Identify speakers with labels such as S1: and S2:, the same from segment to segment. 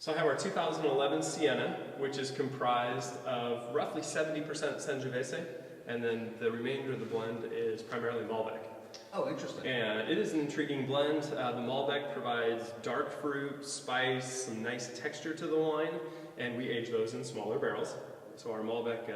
S1: So I have our 2011 Siena, which is comprised of roughly 70% Sangiovese, and then the remainder of the blend is primarily Malbec.
S2: Oh, interesting.
S1: And it is an intriguing blend. The Malbec provides dark fruit, spice, some nice texture to the wine, and we age those in smaller barrels. So our Malbec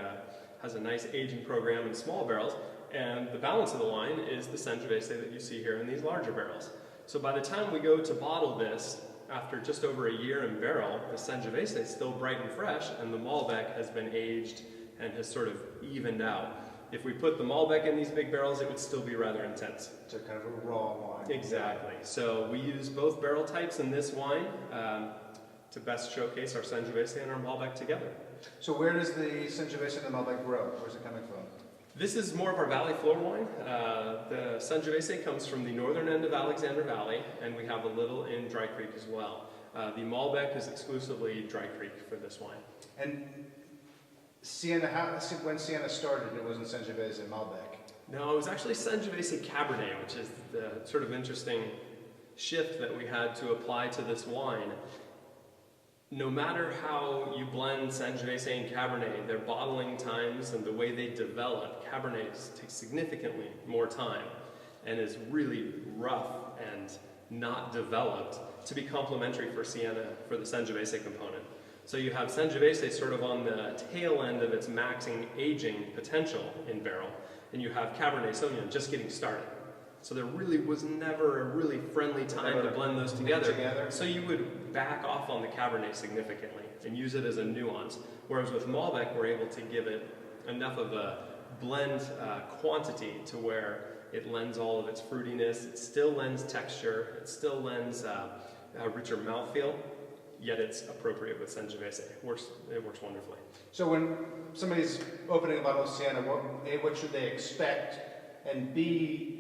S1: has a nice aging program in small barrels, and the balance of the wine is the Sangiovese that you see here in these larger barrels. So by the time we go to bottle this, after just over a year in barrel, the Sangiovese is still bright and fresh, and the Malbec has been aged and has sort of evened out. If we put the Malbec in these big barrels, it would still be rather intense.
S2: So kind of a raw wine.
S1: Exactly. So we use both barrel types in this wine to best showcase our Sangiovese and our Malbec together.
S2: So where does the Sangiovese and the Malbec grow? Where's it coming from?
S1: This is more of our valley floor wine. The Sangiovese comes from the northern end of Alexander Valley, and we have a little in Dry Creek as well. The Malbec is exclusively Dry Creek for this wine.
S2: And Siena, when Siena started, it wasn't Sangiovese and Malbec.
S1: No, it was actually Sangiovese Cabernet, which is the sort of interesting shift that we had to apply to this wine. No matter how you blend Sangiovese and Cabernet, their bottling times and the way they develop, Cabernet takes significantly more time and is really rough and not developed to be complementary for Siena for the Sangiovese component. So you have Sangiovese sort of on the tail end of its maxing aging potential in barrel, and you have Cabernet Sauvignon just getting started. So there really was never a really friendly time to blend those together. So you would back off on the Cabernet significantly and use it as a nuance. Whereas with Malbec, we're able to give it enough of a blend quantity to where it lends all of its fruitiness, it still lends texture, it still lends a richer mouthfeel, yet it's appropriate with Sangiovese. It works wonderfully.
S2: So when somebody's opening a bottle of Siena, what should they expect? And B,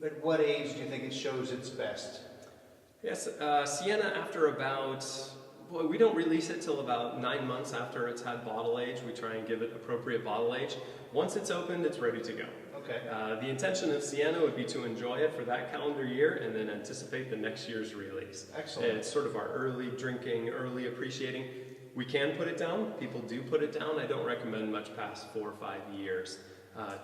S2: at what age do you think it shows its best?
S1: Yes, Siena after about, we don't release it till about 9 months after it's had bottle age. We try and give it appropriate bottle age. Once it's opened, it's ready to go.
S2: Okay.
S1: The intention of Siena would be to enjoy it for that calendar year and then anticipate the next year's release.
S2: Excellent.
S1: It's sort of our early drinking, early appreciating. We can put it down. People do put it down. I don't recommend much past 4 or 5 years.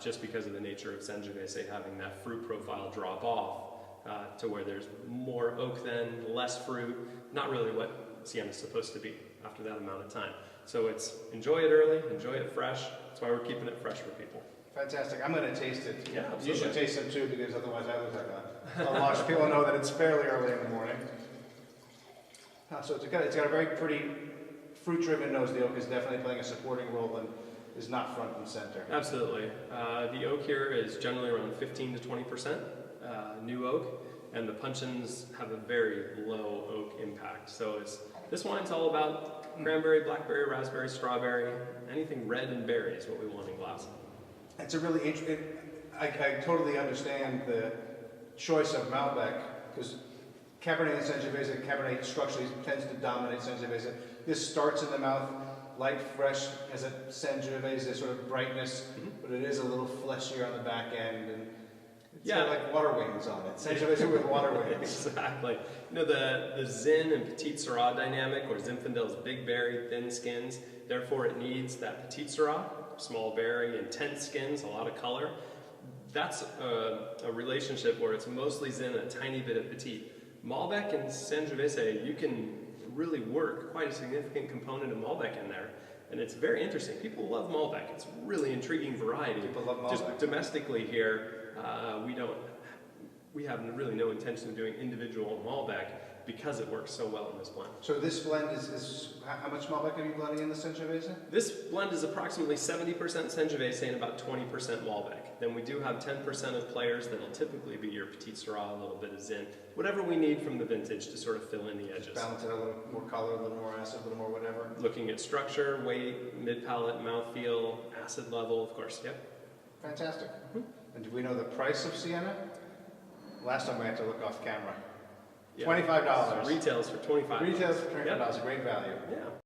S1: Just because of the nature of Sangiovese having that fruit profile drop off to where there's more oak then, less fruit, not really what Siena's supposed to be after that amount of time. So it's enjoy it early, enjoy it fresh. That's why we're keeping it fresh for people.
S2: Fantastic. I'm going to taste it.
S1: Yeah, absolutely.
S2: You should taste it too, because otherwise I look like a launch. People know that it's fairly early in the morning. So it's got a very pretty fruit-driven nose. The oak is definitely playing a supporting role and is not front and center.
S1: Absolutely. The oak here is generally around 15 to 20% new oak, and the puncheons have a very low oak impact. So this wine's all about cranberry, blackberry, raspberry, strawberry, anything red and berry is what we want in glass.
S2: It's a really interesting, I totally understand the choice of Malbec, because Cabernet and Sangiovese, Cabernet structurally tends to dominate Sangiovese. This starts in the mouth, light, fresh, has a Sangiovese sort of brightness, but it is a little fleshier on the back end, and it's got like water wings on it. Sangiovese with water wings.
S1: Exactly. You know, the Zin and Petite Syrah dynamic, or Zinfandel's big berry, thin skins, therefore it needs that Petite Syrah, small berry, intense skins, a lot of color. That's a relationship where it's mostly Zin and a tiny bit of Petite. Malbec and Sangiovese, you can really work quite a significant component of Malbec in there. And it's very interesting. People love Malbec. It's a really intriguing variety.
S2: People love Malbec.
S1: Just domestically here, we have really no intention of doing individual Malbec because it works so well in this blend.
S2: So this blend is how much Malbec are you blending in the Sangiovese?
S1: This blend is approximately 70% Sangiovese and about 20% Malbec. Then we do have 10% of players that'll typically be your Petite Syrah, a little bit of Zin, whatever we need from the vintage to sort of fill in the edges.
S2: Balance it a little more color, a little more acid, a little more whatever.
S1: Looking at structure, weight, mid-palate, mouthfeel, acid level, of course, yep.
S2: Fantastic. And do we know the price of Siena? Last time we had to look off camera.
S1: Yeah.
S2: $25.
S1: Retails for $25.
S2: Retails for $25, great value.
S1: Yeah.